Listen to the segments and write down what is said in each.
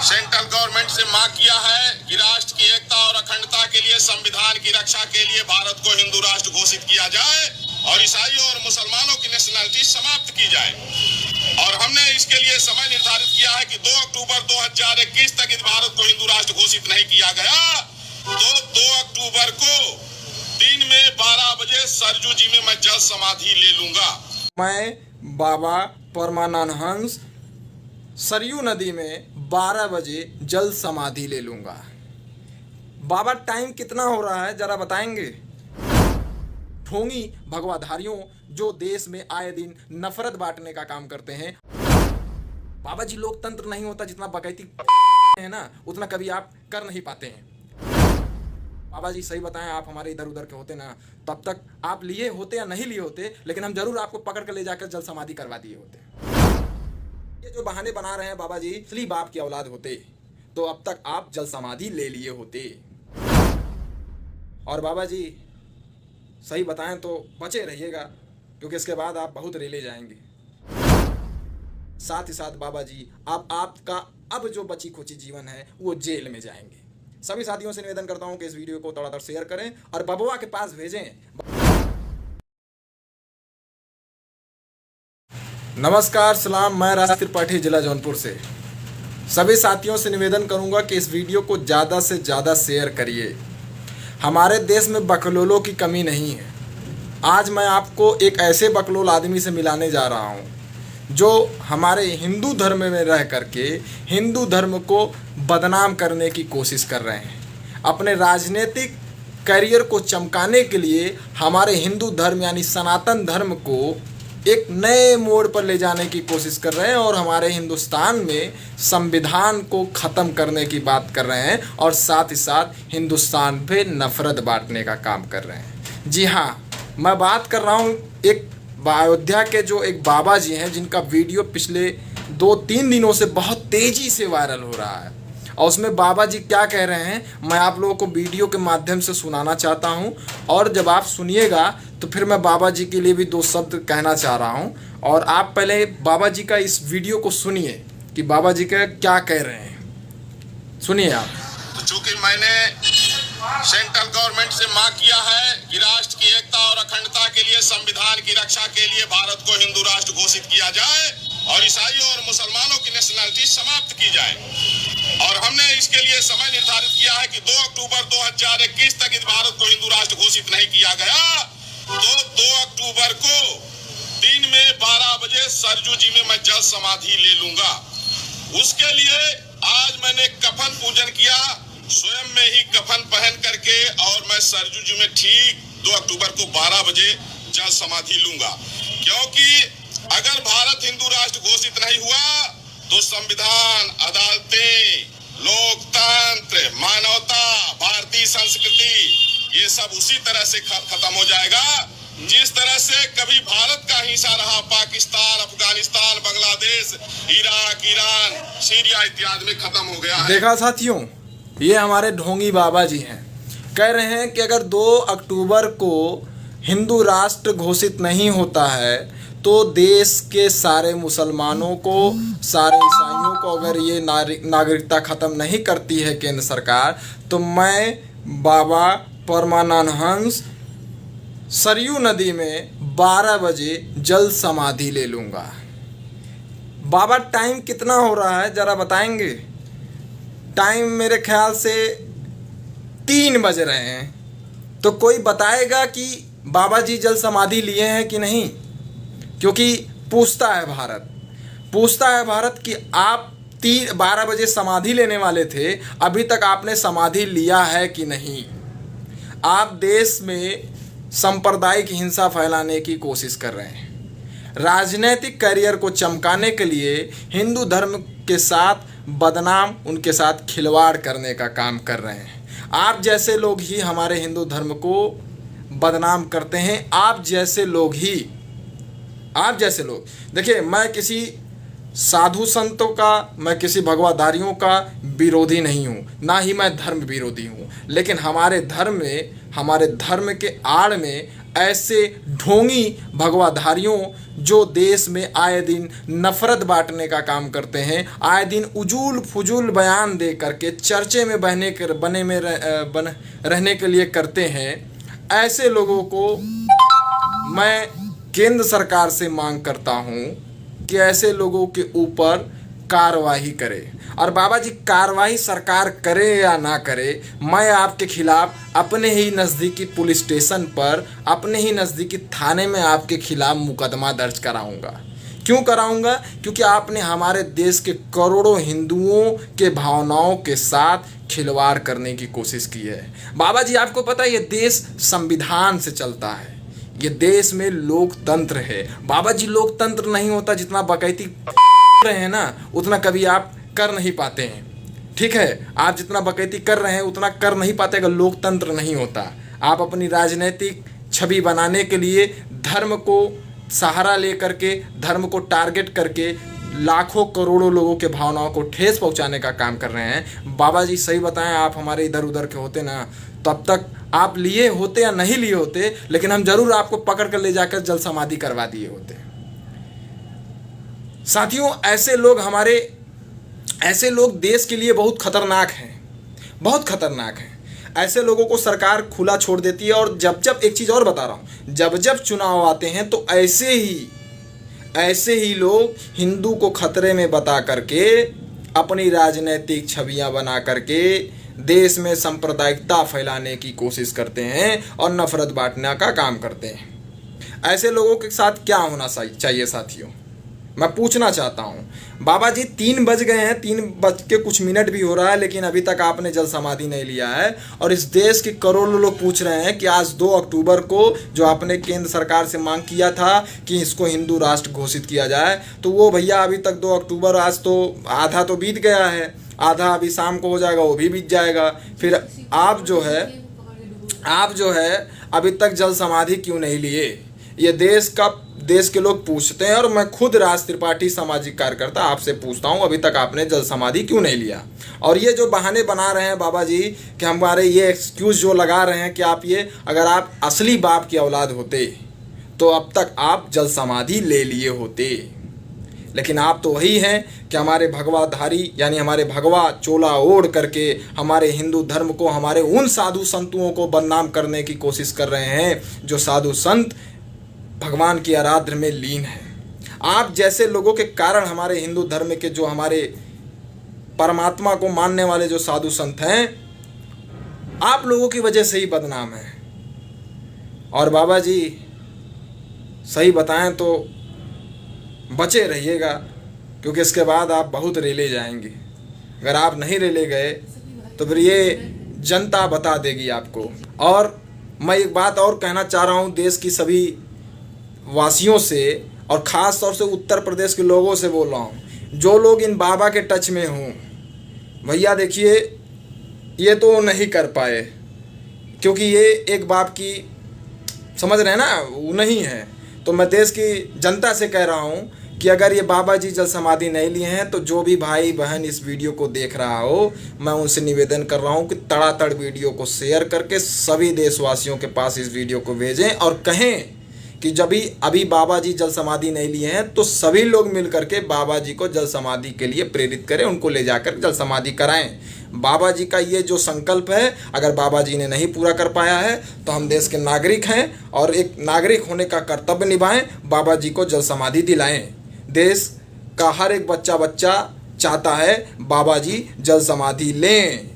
Central government से मांग किया है कि राष्ट्र की एकता और अखंडता के लिए, संविधान की रक्षा के लिए भारत को हिंदू राष्ट्र घोषित किया जाए और ईसाइयों और मुसलमानों की नेशनलिटी समाप्त की जाए। और हमने इसके लिए समय निर्धारित किया है कि 2 अक्टूबर 2021 तक इस भारत को हिंदू राष्ट्र घोषित नहीं किया गया तो 2 अक्टूबर को दिन में 12 बजे सरजू जी में मैं जल समाधि ले लूंगा। मैं बाबा परमानंद हंस सरयू नदी में 12 बजे जल समाधि ले लूंगा। बाबा टाइम कितना हो रहा है जरा बताएंगे? ढोंगी भगवाधारियों जो देश में आए दिन नफरत बांटने का काम करते हैं। बाबा जी, लोकतंत्र नहीं होता जितना बकैती है ना, उतना कभी आप कर नहीं पाते हैं। बाबा जी सही बताएं, आप हमारे इधर उधर के होते ना, तब तक आप लिए होते या नहीं लिए होते, लेकिन हम जरूर आपको पकड़ कर ले जाकर जल समाधि करवा दिए होते। ये जो बहाने बना रहे हैं बाबा जी, असली बाप की औलाद होते तो अब तक आप जल समाधि ले लिए होते। और बाबा जी सही बताएं तो बचे रहिएगा, क्योंकि इसके बाद आप बहुत रेले जाएंगे। साथ ही साथ बाबा जी आपका अब जो बची खुची जीवन है वो जेल में जाएंगे। सभी साथियों से निवेदन करता हूं कि इस वीडियो को थोड़ा शेयर करें और बबुआ के पास भेजें। नमस्कार सलाम, मैं राज त्रिपाठी, जिला जौनपुर से। सभी साथियों से निवेदन करूंगा कि इस वीडियो को ज़्यादा से ज़्यादा शेयर करिए। हमारे देश में बकलोलों की कमी नहीं है। आज मैं आपको एक ऐसे बकलोल आदमी से मिलाने जा रहा हूं जो हमारे हिंदू धर्म में रह करके हिंदू धर्म को बदनाम करने की कोशिश कर रहे हैं। अपने राजनीतिक करियर को चमकाने के लिए हमारे हिंदू धर्म यानी सनातन धर्म को एक नए मोड़ पर ले जाने की कोशिश कर रहे हैं और हमारे हिंदुस्तान में संविधान को ख़त्म करने की बात कर रहे हैं और साथ ही साथ हिंदुस्तान पे नफरत बांटने का काम कर रहे हैं। जी हाँ, मैं बात कर रहा हूँ एक अयोध्या के जो एक बाबा जी हैं जिनका वीडियो पिछले 2-3 दिनों से बहुत तेज़ी से वायरल हो रहा है। और उसमें बाबा जी क्या कह रहे हैं मैं आप लोगों को वीडियो के माध्यम से सुनाना चाहता हूं। और जब आप सुनिएगा तो फिर मैं बाबा जी के लिए भी 2 शब्द कहना चाह रहा हूं। और आप पहले बाबा जी का इस वीडियो को सुनिए कि बाबा जी का क्या कह रहे हैं। सुनिए आप। तो चूंकि मैंने सेंट्रल गवर्नमेंट से मांग किया है कि राष्ट्र की एकता और अखंडता के लिए, संविधान की रक्षा के लिए भारत को हिंदू राष्ट्र घोषित किया जाए और ईसाइयों और मुसलमानों की नेशनलिटी समाप्त की जाए। और हमने इसके लिए समय निर्धारित किया है कि 2 अक्टूबर 2021 तक इस भारत को हिंदू राष्ट्र घोषित नहीं किया गया तो 2 अक्टूबर को दिन में 12 बजे सरजू जी में मैं जल समाधि ले लूंगा। उसके लिए आज मैंने कफन पूजन किया, स्वयं में ही कफन पहन करके, और मैं सरजू जी में ठीक 2 अक्टूबर को 12 बजे जल समाधि लूंगा। क्योंकि अगर भारत हिंदू राष्ट्र घोषित नहीं हुआ तो संविधान, अदालतें, लोकतंत्र, मानवता, भारतीय संस्कृति ये सब उसी तरह से खत्म हो जाएगा जिस तरह से कभी भारत का हिस्सा रहा Pakistan, Afghanistan, Bangladesh, Iraq, Iran, Syria इत्यादि में खत्म हो गया है। देखा साथियों, ये हमारे ढोंगी बाबा जी हैं, कह रहे हैं कि अगर 2 अक्टूबर को हिंदू राष्ट्र घोषित नहीं होता है तो देश के सारे मुसलमानों को, सारे ईसाइयों को अगर ये नागरिकता ख़त्म नहीं करती है केंद्र सरकार, तो मैं बाबा परमानंद हंस सरयू नदी में 12 बजे जल समाधि ले लूँगा। बाबा टाइम कितना हो रहा है जरा बताएंगे? टाइम मेरे ख्याल से 3 बज रहे हैं। तो कोई बताएगा कि बाबा जी जल समाधि लिए हैं कि नहीं? क्योंकि पूछता है भारत कि आप 12 बजे समाधि लेने वाले थे, अभी तक आपने समाधि लिया है कि नहीं? आप देश में सांप्रदायिक हिंसा फैलाने की कोशिश कर रहे हैं। राजनीतिक करियर को चमकाने के लिए हिंदू धर्म के साथ बदनाम, उनके साथ खिलवाड़ करने का काम कर रहे हैं। आप जैसे लोग ही हमारे हिंदू धर्म को बदनाम करते हैं। आप जैसे लोग देखिए, मैं किसी साधु संतों का, मैं किसी भगवाधारियों का विरोधी नहीं हूँ, ना ही मैं धर्म विरोधी हूँ, लेकिन हमारे धर्म के आड़ में ऐसे ढोंगी भगवाधारियों जो देश में आए दिन नफरत बांटने का काम करते हैं, आए दिन उजूल फुजूल बयान दे करके चर्चे में रहने के लिए करते हैं, ऐसे लोगों को मैं केंद्र सरकार से मांग करता हूं कि ऐसे लोगों के ऊपर कार्रवाई करे। और बाबा जी, कार्रवाई सरकार करे या ना करे, मैं आपके खिलाफ अपने ही नज़दीकी पुलिस स्टेशन पर, अपने ही नज़दीकी थाने में आपके खिलाफ मुकदमा दर्ज कराऊंगा। क्यों कराऊंगा? क्योंकि आपने हमारे देश के करोड़ों हिंदुओं के भावनाओं के साथ खिलवाड़ करने की कोशिश की है। बाबा जी, आपको पता है ये देश संविधान से चलता है, ये देश में लोकतंत्र है। बाबा जी, लोकतंत्र नहीं होता, जितना बकैती रहे हैं ना उतना कभी आप कर नहीं पाते हैं। ठीक है, आप जितना बकैती कर रहे हैं उतना कर नहीं पाते अगर लोकतंत्र नहीं होता। आप अपनी राजनीतिक छवि बनाने के लिए धर्म को सहारा लेकर के, धर्म को टारगेट करके लाखों करोड़ों लोगों के भावनाओं को ठेस पहुंचाने का काम कर रहे हैं। बाबा जी, सही बताएं, आप हमारे इधर उधर के होते ना, तब तक आप लिए होते या नहीं लिए होते, लेकिन हम जरूर आपको पकड़ कर ले जाकर जल समाधि करवा दिए होते। साथियों, ऐसे लोग देश के लिए बहुत खतरनाक हैं, बहुत खतरनाक हैं। ऐसे लोगों को सरकार खुला छोड़ देती है। और जब एक चीज़ और बता रहा हूँ, जब चुनाव आते हैं तो ऐसे ही लोग हिंदू को खतरे में बता करके, अपनी राजनीतिक छवियां बना करके देश में सांप्रदायिकता फैलाने की कोशिश करते हैं और नफरत बांटने का काम करते हैं। ऐसे लोगों के साथ क्या होना चाहिए साथियों, मैं पूछना चाहता हूँ। बाबा जी, 3 बज गए हैं, 3 बज के कुछ मिनट भी हो रहा है, लेकिन अभी तक आपने जल समाधि नहीं लिया है। और इस देश के करोड़ों लोग पूछ रहे हैं कि आज 2 अक्टूबर को जो आपने केंद्र सरकार से मांग किया था कि इसको हिंदू राष्ट्र घोषित किया जाए, तो वो भैया अभी तक 2 अक्टूबर, आज तो आधा तो बीत गया है, आधा अभी शाम को हो जाएगा, वो भी बीत जाएगा। फिर आप जो है अभी तक जल समाधि क्यों नहीं लिए? ये देश के लोग पूछते हैं। और मैं खुद राज त्रिपाठी सामाजिक कार्यकर्ता आपसे पूछता हूँ, अभी तक आपने जल समाधि क्यों नहीं लिया? और ये जो बहाने बना रहे हैं बाबा जी कि हमारे, ये एक्सक्यूज़ जो लगा रहे हैं कि अगर आप असली बाप की औलाद होते तो अब तक आप जल समाधि ले लिए होते। लेकिन आप तो वही हैं कि हमारे भगवाधारी, यानी हमारे भगवा चोला ओढ़ करके हमारे हिंदू धर्म को, हमारे उन साधु संतों को बदनाम करने की कोशिश कर रहे हैं जो साधु संत भगवान की आराधना में लीन है। आप जैसे लोगों के कारण हमारे हिंदू धर्म के, जो हमारे परमात्मा को मानने वाले जो साधु संत हैं, आप लोगों की वजह से ही बदनाम है। और बाबा जी, सही बताएं तो बचे रहिएगा, क्योंकि इसके बाद आप बहुत रेले जाएंगे। अगर आप नहीं रेले गए तो फिर ये जनता बता देगी आपको। और मैं एक बात और कहना चाह रहा हूँ देश की सभी वासियों से, और ख़ास तौर से उत्तर प्रदेश के लोगों से बोल रहा हूँ, जो लोग इन बाबा के टच में हों, भैया देखिए, ये तो नहीं कर पाए, क्योंकि ये एक बाप की, समझ रहे हैं ना, वो नहीं है। तो मैं देश की जनता से कह रहा हूँ कि अगर ये बाबा जी जल समाधि नहीं लिए हैं, तो जो भी भाई बहन इस वीडियो को देख रहा हो, मैं उनसे निवेदन कर रहा हूँ कि तड़ातड़ वीडियो को शेयर करके सभी देशवासियों के पास इस वीडियो को भेजें और कहें कि जब भी अभी बाबा जी जल समाधि नहीं लिए हैं तो सभी लोग मिल करके बाबा जी को जल समाधि के लिए प्रेरित करें, उनको ले जाकर जल समाधि कराएं। बाबा जी का ये जो संकल्प है, अगर बाबा जी ने नहीं पूरा कर पाया है तो हम देश के नागरिक हैं और एक नागरिक होने का कर्तव्य निभाएं, बाबा जी को जल समाधि दिलाएं। देश का हर एक बच्चा चाहता है बाबा जी जल समाधि लें,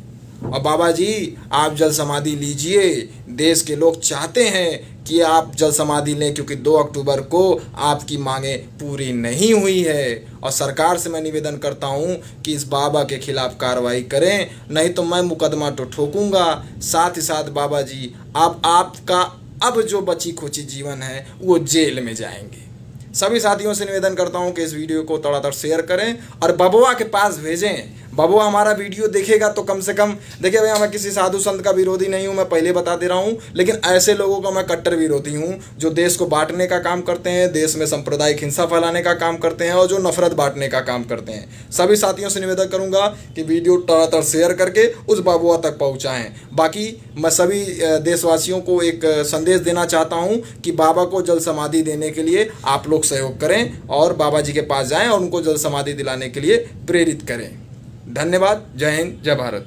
और बाबा जी आप जल समाधि लीजिए। देश के लोग चाहते हैं कि आप जल समाधि लें, क्योंकि 2 अक्टूबर को आपकी मांगें पूरी नहीं हुई है। और सरकार से मैं निवेदन करता हूं कि इस बाबा के खिलाफ कार्रवाई करें, नहीं तो मैं मुकदमा तो ठोकूंगा। साथ ही साथ बाबा जी, आपका अब जो बची खुची जीवन है वो जेल में जाएंगे। सभी साथियों से निवेदन करता हूं कि इस वीडियो को तड़ातड़ शेयर करें और बबुआ के पास भेजें। बाबू हमारा वीडियो देखेगा तो कम से कम, देखिए भैया मैं किसी साधु संत का विरोधी नहीं हूँ, मैं पहले बता दे रहा हूँ, लेकिन ऐसे लोगों का मैं कट्टर विरोधी हूँ जो देश को बांटने का काम करते हैं, देश में सांप्रदायिक हिंसा फैलाने का काम करते हैं और जो नफरत बांटने का काम करते हैं। सभी साथियों से निवेदन करूँगा कि वीडियो तड़ातड़ शेयर करके उस बाबुआ तक पहुँचाएँ। बाकी मैं सभी देशवासियों को एक संदेश देना चाहता हूँ कि बाबा को जल समाधि देने के लिए आप लोग सहयोग करें और बाबा जी के पास जाएं और उनको जल समाधि दिलाने के लिए प्रेरित करें। धन्यवाद। जय हिंद, जय भारत।